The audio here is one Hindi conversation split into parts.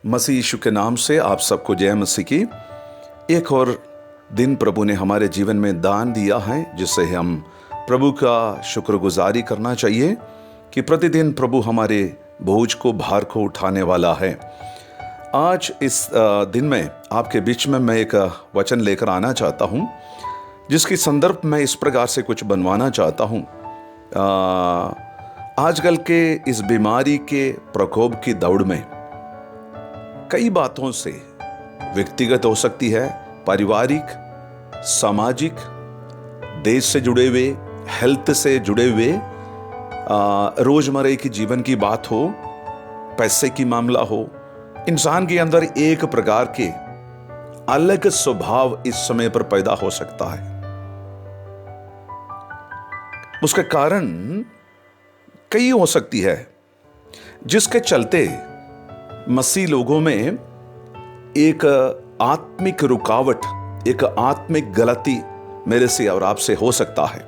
मसीह यीशु के नाम से आप सबको जय मसीह की। एक और दिन प्रभु ने हमारे जीवन में दान दिया है, जिससे हम प्रभु का शुक्रगुजारी करना चाहिए कि प्रतिदिन प्रभु हमारे बोझ को, भार को उठाने वाला है। आज इस दिन में आपके बीच में मैं एक वचन लेकर आना चाहता हूँ, जिसकी संदर्भ मैं इस प्रकार से कुछ बनवाना चाहता हूँ। आजकल के इस बीमारी के प्रकोप की दौड़ में कई बातों से, व्यक्तिगत हो सकती है, पारिवारिक, सामाजिक, देश से जुड़े हुए, हेल्थ से जुड़े हुए, रोजमर्रा की जीवन की बात हो, पैसे की मामला हो, इंसान के अंदर एक प्रकार के अलग स्वभाव इस समय पर पैदा हो सकता है। उसका कारण कई हो सकती है, जिसके चलते मसीह लोगों में एक आत्मिक रुकावट, एक आत्मिक गलती मेरे से और आपसे हो सकता है।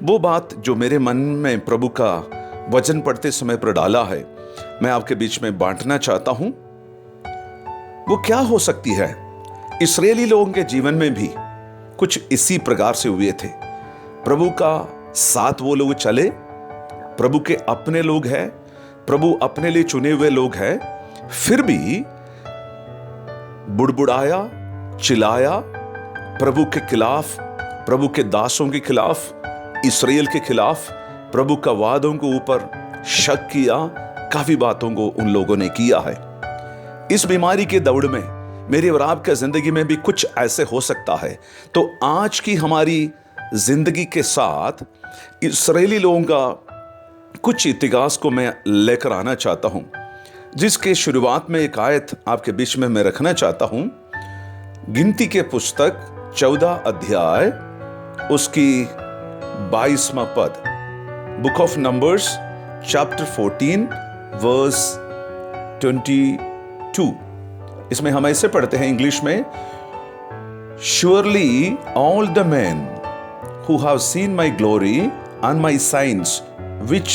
वो बात जो मेरे मन में प्रभु का वचन पढ़ते समय पर डाला है, मैं आपके बीच में बांटना चाहता हूं। वो क्या हो सकती है? इस्राएली लोगों के जीवन में भी कुछ इसी प्रकार से हुए थे। प्रभु का साथ वो लोग चले, प्रभु के अपने लोग हैं, प्रभु अपने लिए चुने हुए लोग हैं, फिर भी बुड़बुड़ाया, चिल्लाया प्रभु के खिलाफ, प्रभु के दासों के खिलाफ, इस्राएल के खिलाफ, प्रभु का वादों के ऊपर शक किया। काफी बातों को उन लोगों ने किया है। इस बीमारी के दौड़ में मेरी और आपकी जिंदगी में भी कुछ ऐसे हो सकता है। तो आज की हमारी जिंदगी के साथ इस्राएली लोगों का कुछ इतिहास को मैं लेकर आना चाहता हूं, जिसके शुरुआत में एक आयत आपके बीच में मैं रखना चाहता हूं। गिनती के पुस्तक 14 अध्याय उसकी 22वां पद, book of numbers chapter 14 verse 22। इसमें हम ऐसे पढ़ते हैं इंग्लिश में, Surely all the men who have seen my glory and my signs which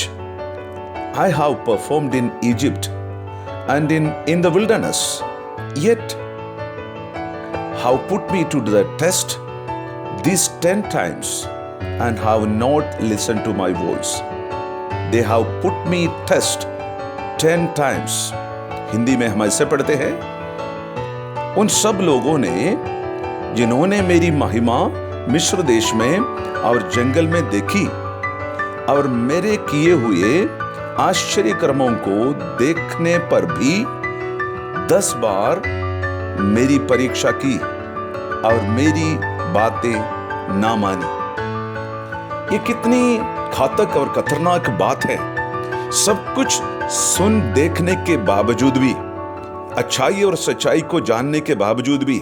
I have performed in Egypt and in the wilderness, yet have put me to the test these 10 times and have not listened to my voice. They have put me test 10 times. Hindi में हम ऐसे पढ़ते हैं, उन सब लोगों ने जिन्होंने मेरी महिमा मिस्र देश में और जंगल में देखी और मेरे किए हुए आश्चर्य कर्मों को देखने पर भी 10 बार मेरी परीक्षा की और मेरी बातें ना मानी। ये कितनी घातक और खतरनाक बात है। सब कुछ सुन देखने के बावजूद भी, अच्छाई और सच्चाई को जानने के बावजूद भी,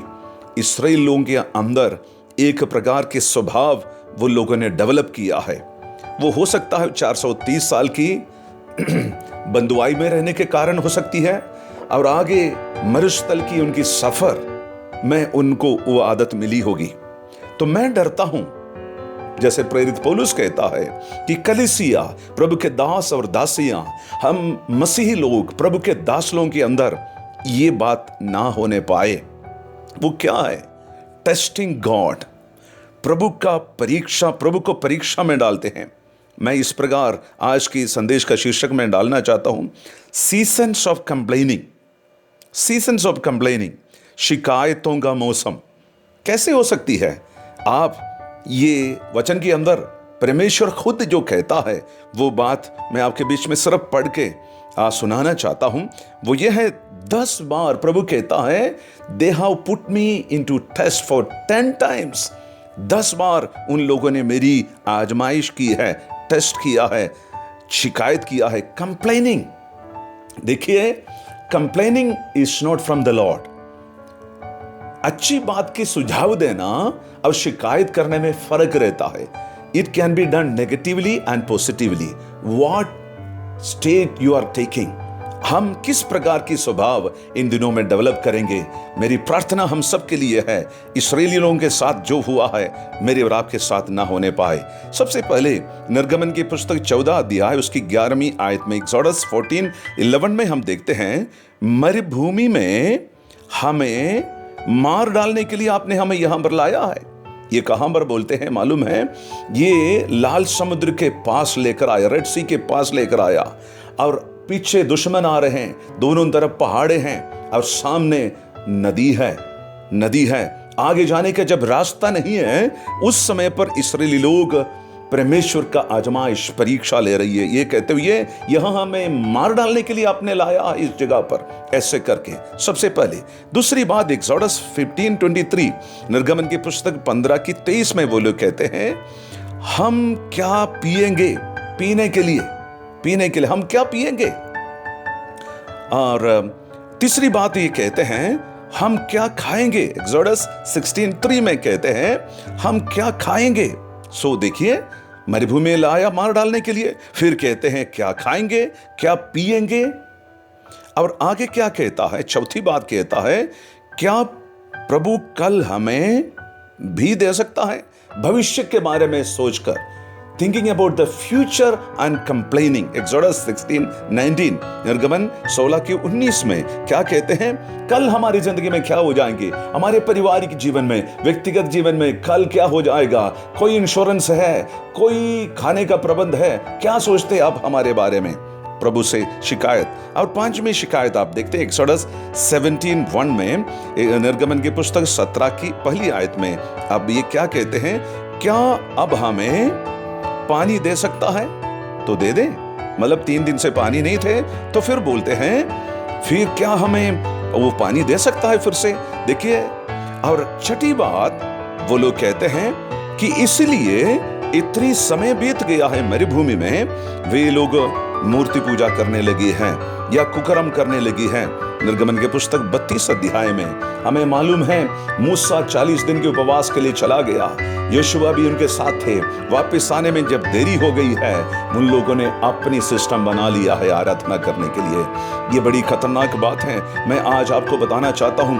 इस्राएल लोगों के अंदर एक प्रकार के स्वभाव वो लोगों ने डेवलप किया है। वो हो सकता है 430 साल की बंदुआई में रहने के कारण हो सकती है, और आगे मरुस्थल की उनकी सफर में उनको वो आदत मिली होगी। तो मैं डरता हूं, जैसे प्रेरित पौलुस कहता है कि कलीसिया, प्रभु के दास और दासियां, हम मसीही लोग, प्रभु के दास लोगों के अंदर ये बात ना होने पाए। वो क्या है? टेस्टिंग गॉड, प्रभु का परीक्षा, प्रभु को परीक्षा में डालते हैं। मैं इस प्रकार आज की संदेश का शीर्षक में डालना चाहता हूं, seasons of complaining. Seasons of complaining, शिकायतों का मौसम कैसे हो सकती है? आप ये वचन के अंदर परमेश्वर खुद जो कहता है, वो बात मैं आपके बीच में सिर्फ पढ़ के सुनाना चाहता हूं। वो ये है, 10 बार प्रभु कहता है, they have put me into test for 10 times. 10 बार उन लोगों ने मेरी आजमाइश की है, टेस्ट किया है, शिकायत किया है। कंप्लेनिंग, देखिए, complaining is not from the Lord. अच्छी बात की सुझाव देना और शिकायत करने में फर्क रहता है। It can be done negatively and positively. What state you are taking, हम किस प्रकार की स्वभाव इन दिनों में डेवलप करेंगे। मेरी प्रार्थना हम सब के लिए है, इस्राएली लोगों के साथ जो हुआ है मेरे और आपके साथ ना होने पाए। सबसे पहले निर्गमन की पुस्तक 14 अध्याय उसकी 11वीं आयत में, एक्सोडस 14:11 में हम देखते हैं, मरुभूमि में हमें मार डालने के लिए आपने हमें यहां पर लाया है। ये कहां पर बोलते हैं मालूम है? ये लाल समुद्र के पास लेकर आया, रेड सी के पास लेकर आया, और पीछे दुश्मन आ रहे हैं, दोनों तरफ पहाड़े हैं और सामने नदी है। आगे जाने का जब रास्ता नहीं है, उस समय पर इस्राएली लोग परमेश्वर का आजमाइश परीक्षा ले रही है, ये कहते हुए यहां हमें मार डालने के लिए आपने लाया इस जगह पर, ऐसे करके। सबसे पहले दूसरी बात, एक्सोडस 15:23 निर्गमन की पुस्तक 15:23 में वो लोग कहते हैं, हम क्या पिएंगे? पीने के लिए हम क्या पिएंगे? और तीसरी बात ये कहते हैं, हम क्या खाएंगे? एक्सोडस 16:3 में कहते हैं, हम क्या खाएंगे? सो देखिए, मरुभूमि में लाया मार डालने के लिए, फिर कहते हैं क्या खाएंगे, क्या पिएंगे, और आगे क्या कहता है? चौथी बात कहता है, क्या प्रभु कल हमें भी दे सकता है? भविष्य के बारे में सोचकर, thinking about the future and complaining. Exodus 16:19 निर्गमन 16:19 में क्या कहते हैं? कल हमारी जिंदगी में क्या हो जाएंगे, हमारे पारिवारिक जीवन में, व्यक्तिगत जीवन में कल क्या हो जाएगा? कोई इंश्योरेंस है, कोई खाने का प्रबंध है, क्या सोचते हैं आप हमारे बारे में? प्रभु से शिकायत। और पांचवी शिकायत आप देखते हैं एक्सोडस 17:1 में, निर्गमन की पुस्तक 17 की पहली आयत में। अब ये क्या कहते हैं? क्या अब हमें पानी दे सकता है तो दे दे। मतलब 3 दिन से पानी नहीं थे, तो फिर बोलते हैं फिर क्या हमें वो पानी दे सकता है फिर से? देखिए, और छठी बात वो लोग कहते हैं कि इसलिए इतनी समय बीत गया है मरुभूमि में, वे लोग मूर्ति पूजा करने लगी हैं या कुकर्म करने लगी हैं। निर्गमन के पुस्तक 32 अध्याय में हमें मालूम है, मूसा 40 दिन के उपवास के लिए चला गया, यीशुआ भी उनके साथ थे। वापस आने में जब देरी हो गई है, उन लोगों ने अपनी सिस्टम बना लिया है आराधना करने के लिए। ये बड़ी खतरनाक बात है। मैं आज आपको बताना चाहता हूं,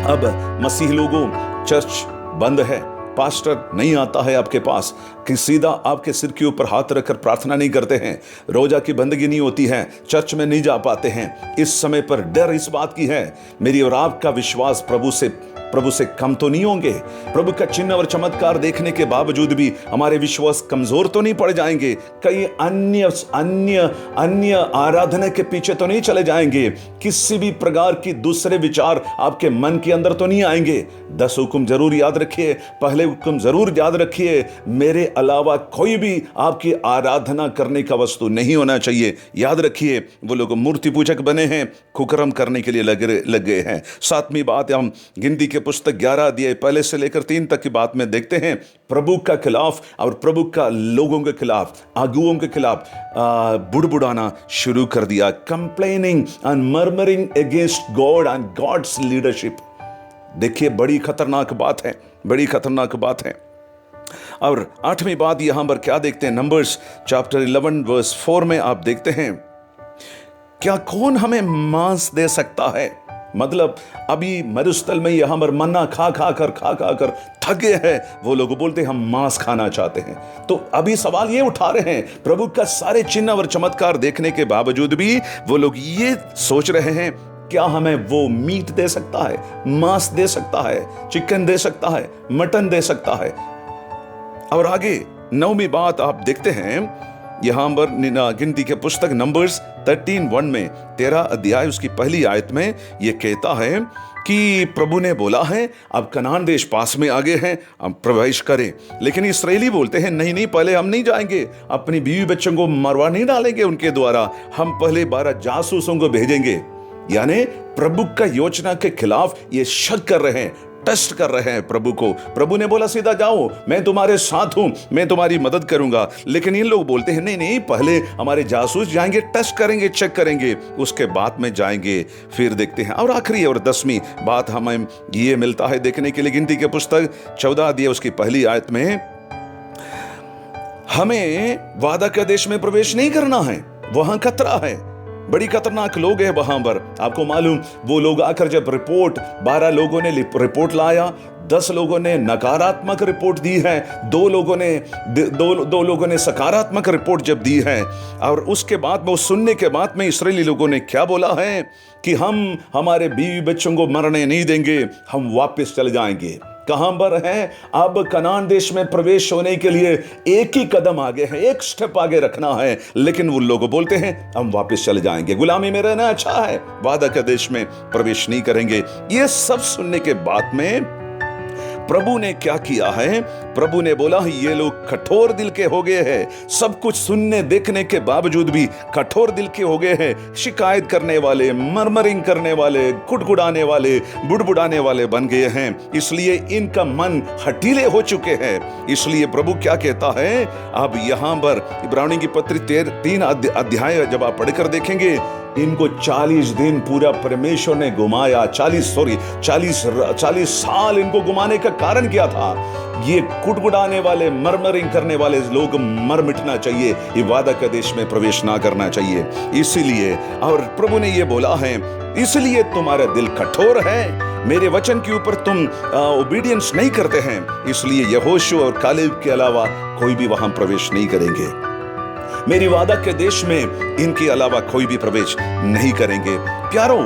अब मसीह लोगों, चर्च बंद है, पास्टर नहीं आता है आपके पास कि सीधा आपके सिर के ऊपर हाथ रखकर प्रार्थना नहीं करते हैं, रोजा की बंदगी नहीं होती है, चर्च में नहीं जा पाते हैं। इस समय पर डर इस बात की है, मेरी और आपका विश्वास प्रभु से कम तो नहीं होंगे? प्रभु का चिन्ह और चमत्कार देखने के बावजूद भी हमारे विश्वास कमजोर तो नहीं पड़ जाएंगे? कई अन्य आराधना के पीछे तो नहीं चले जाएंगे? किसी भी प्रकार की दूसरे विचार आपके मन के अंदर तो नहीं आएंगे? 10 हुक्म जरूर याद रखिए, पहले हुक्म जरूर याद रखिए, मेरे अलावा कोई भी आपकी आराधना करने का वस्तु नहीं होना चाहिए। याद रखिए, वो लोग मूर्ति पूजक बने हैं, कुकर्म करने के लिए लग गए हैं। 7वीं बात, हम गिनती के पुस्तक 11 अध्याय पहले से लेकर 3 तक की बात में देखते हैं, प्रभु का खिलाफ और प्रभु का लोगों के खिलाफ, अगुओं के खिलाफ बुड़बुड़ाना शुरू कर दिया। Complaining and murmuring against God and God's leadership. देखिए, बड़ी खतरनाक बात है, बड़ी खतरनाक बात है। और 8वीं बात यहां पर क्या देखते हैं? नंबर्स चैप्टर 11 वर्स 4 में आप देखते हैं, क्या कौन हमें मांस दे सकता है? मतलब अभी मरुस्थल में यहां पर मन्ना खा कर थके हैं, वो लोग बोलते हैं हम मांस खाना चाहते हैं। तो अभी सवाल ये उठा रहे हैं, प्रभु का सारे चिन्ह और चमत्कार देखने के बावजूद भी वो लोग ये सोच रहे हैं, क्या हमें वो मीट दे सकता है, मांस दे सकता है, चिकन दे सकता है, मटन दे सकता है? और आगे 9वीं बात आप देखते हैं, यहां पर गिनती के पुस्तक नंबर्स 13:1 में 13 अध्याय उसकी पहली आयत में यह कहता है कि प्रभु ने बोला है अब कनान देश पास में आगे हैं, हम प्रवेश करें। लेकिन इस्राएली बोलते हैं नहीं, पहले हम नहीं जाएंगे, अपनी बीवी बच्चों को मरवा नहीं डालेंगे उनके द्वारा, हम पहले 12 जासूसों को भेजेंगे। यानी प्रभु का योजना के खिलाफ ये शक कर रहे हैं, टेस्ट कर रहे हैं प्रभु को। प्रभु ने बोला सीधा जाओ, मैं तुम्हारे साथ हूं, मैं तुम्हारी मदद करूंगा। लेकिन इन लोग बोलते हैं नहीं, पहले हमारे जासूस जाएंगे, टेस्ट करेंगे, चेक करेंगे, उसके बाद में जाएंगे, फिर देखते हैं। और आखिरी और 10वीं बात हमें ये मिलता है देखने के लिए, गिनती के पुस्तक 14 अध्याय उसकी पहली आयत में, हमें वादा के देश में प्रवेश नहीं करना है, वहां खतरा है। बड़ी खतरनाक लोग हैं वहां पर। आपको मालूम, वो लोग आकर जब रिपोर्ट 12 लोगों ने रिपोर्ट लाया, 10 लोगों ने नकारात्मक रिपोर्ट दी है, दो लोगों ने सकारात्मक रिपोर्ट जब दी है, और उसके बाद वो सुनने के बाद में इस्राएली लोगों ने क्या बोला है कि हम हमारे बीवी बच्चों को मरने नहीं देंगे, हम वापस चले जाएंगे। कहां पर है? अब कनान देश में प्रवेश होने के लिए एक ही कदम आगे है, एक स्टेप आगे रखना है, लेकिन वो लोग बोलते हैं हम वापस चले जाएंगे, गुलामी में रहना अच्छा है, वादा के देश में प्रवेश नहीं करेंगे। ये सब सुनने के बाद में प्रभु ने क्या किया है? प्रभु ने बोला ये लोग कठोर दिल के हो गए हैं, सब कुछ सुनने देखने के बावजूद भी कठोर दिल के हो गए हैं, शिकायत करने वाले, मरमरिंग करने वाले, कुड़कुड़ाने वाले, बुड़बुड़ाने वाले बन गए हैं, इसलिए इनका मन हठीले हो चुके हैं। इसलिए प्रभु क्या कहता है? अब यहां पर इब्रानी की पत्री 3 अध्याय जब आप पढ़कर देखेंगे, इनको 40 दिन पूरा परमेश्वर ने घुमाया। 40 साल इनको घुमाने का कारण क्या था? ये कुड़कुड़ाने वाले, मरमरिंग करने वाले लोग मर मिटना चाहिए, ये वादा के देश में प्रवेश ना करना चाहिए। इसीलिए, और प्रभु ने ये बोला है, इसलिए तुम्हारा दिल कठोर है, मेरे वचन के ऊपर तुम ओबीडियंस नहीं करते हैं, इसलिए यहोशू और कालेब के अलावा कोई भी वहां प्रवेश नहीं करेंगे। मेरी वादा के देश में इनके अलावा कोई भी प्रवेश नहीं करेंगे। प्यारों,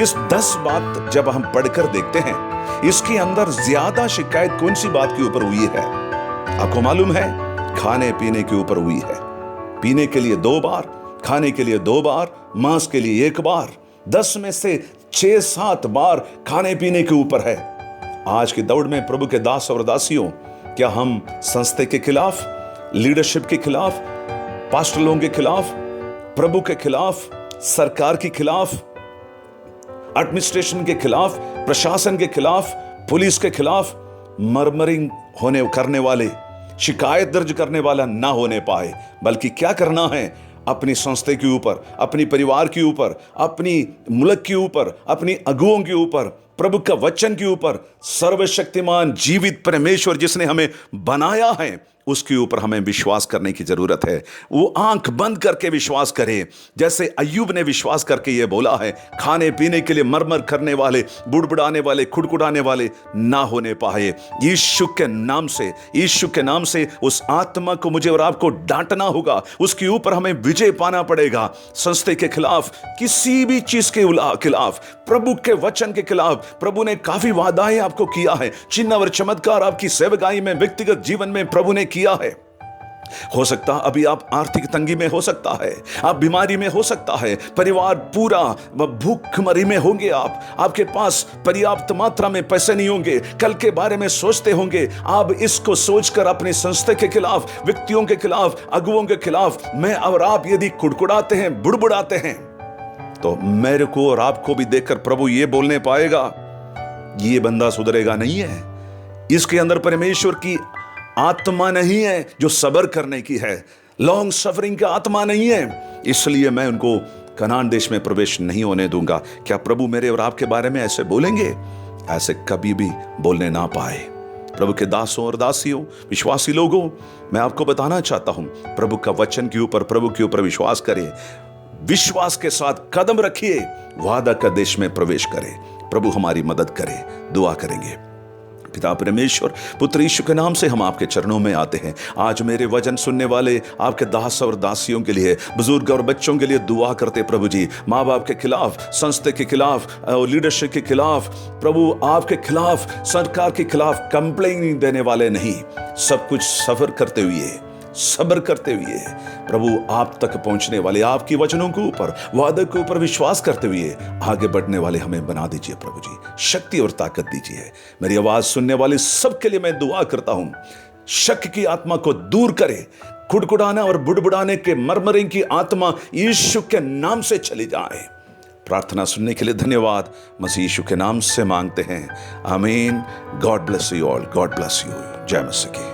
इस 10 बात जब हम पढ़कर देखते हैं, इसके अंदर ज्यादा शिकायत कौन सी बात के ऊपर हुई है? आपको मालूम है? खाने पीने के ऊपर हुई है। पीने के लिए 2 बार, खाने के लिए 2 बार, मांस के लिए 1 बार। 10 में से 6-7 बार खाने पीने के ऊपर है। आज की दौड़ में प्रभु के दास और दासियों, क्या हम संस्था के खिलाफ, लीडरशिप के खिलाफ, पास्टर लोगों के खिलाफ, प्रभु के खिलाफ, सरकार के खिलाफ, एडमिनिस्ट्रेशन के खिलाफ, प्रशासन के खिलाफ, पुलिस के खिलाफ मरमरिंग करने वाले, शिकायत दर्ज करने वाला ना होने पाए, बल्कि क्या करना है? अपनी संस्था के ऊपर, अपनी परिवार के ऊपर, अपनी मुल्क के ऊपर, अपनी अगुओं के ऊपर, प्रभु का वचन के ऊपर, सर्वशक्तिमान जीवित परमेश्वर जिसने हमें बनाया है उसके ऊपर हमें विश्वास करने की जरूरत है। वो आंख बंद करके विश्वास करे, जैसे अय्यूब ने विश्वास करके ये बोला है, खाने पीने के लिए मरमर करने वाले, बुड़बुड़ाने वाले, खुड़कुड़ाने वाले ना होने पाए। यीशु के नाम से उस आत्मा को मुझे और आपको डांटना होगा, उसके ऊपर हमें विजय पाना पड़ेगा। संस्था के खिलाफ, किसी भी चीज के खिलाफ, प्रभु के वचन के खिलाफ। प्रभु ने काफी वादाएं आपको किया है, चिन्ह और चमत्कार आपकी सेवकाई में, व्यक्तिगत जीवन में प्रभु ने किया है। हो सकता अभी आप आर्थिक तंगी में हो सकता है, आप बीमारी में हो सकता है, परिवार पूरा भूखमरी में होंगे, आपके पास पर्याप्त मात्रा में पैसे नहीं होंगे, कल के बारे में सोचते होंगे। आप इसको सोचकर अपनी संस्था के खिलाफ, व्यक्तियों के खिलाफ, अगुओं के खिलाफ मैं और आप यदि कुड़कुड़ाते हैं, बुड़बुड़ाते हैं, तो मेरे को और आपको भी देखकर प्रभु ये बोलने पाएगा, ये बंदा सुधरेगा नहीं है, इसके अंदर परमेश्वर की आत्मा नहीं है जो सब्र करने की है, लॉन्ग सफरिंग का आत्मा नहीं है, इसलिए मैं उनको कनान देश में प्रवेश नहीं होने दूंगा। क्या प्रभु मेरे और आपके बारे में ऐसे बोलेंगे? ऐसे कभी भी बोलने ना पाए। प्रभु के दासों और दासियों, विश्वासी लोगों, मैं आपको बताना चाहता हूं, प्रभु का वचन के ऊपर, प्रभु के ऊपर विश्वास करें, विश्वास के साथ कदम रखिए, वादा का देश में प्रवेश करें। प्रभु हमारी मदद करे। दुआ करेंगे। पिता परमेश्वर, पुत्र यीशु के नाम से हम आपके चरणों में आते हैं। आज मेरे वचन सुनने वाले आपके दास और दासियों के लिए, बुजुर्ग और बच्चों के लिए दुआ करते प्रभु जी, माँ बाप के खिलाफ, संस्था के खिलाफ, लीडरशिप के खिलाफ, प्रभु आपके खिलाफ, सरकार के खिलाफ कंप्लेन देने वाले नहीं, सब कुछ सब्र करते हुए प्रभु आप तक पहुंचने वाले, आपकी वचनों के ऊपर, वादे के ऊपर विश्वास करते हुए आगे बढ़ने वाले हमें बना दीजिए प्रभु जी। शक्ति और ताकत दीजिए। मेरी आवाज सुनने वाले सबके लिए मैं दुआ करता हूं, शक की आत्मा को दूर करे, कुड़कुड़ाना और बुड़बुड़ाने के मरमरिंग की आत्मा यीशु के नाम से चली जाए। प्रार्थना सुनने के लिए धन्यवाद, मसीह यीशु के नाम से मांगते हैं, आमीन। God bless you all. God bless you. जय मसीह की।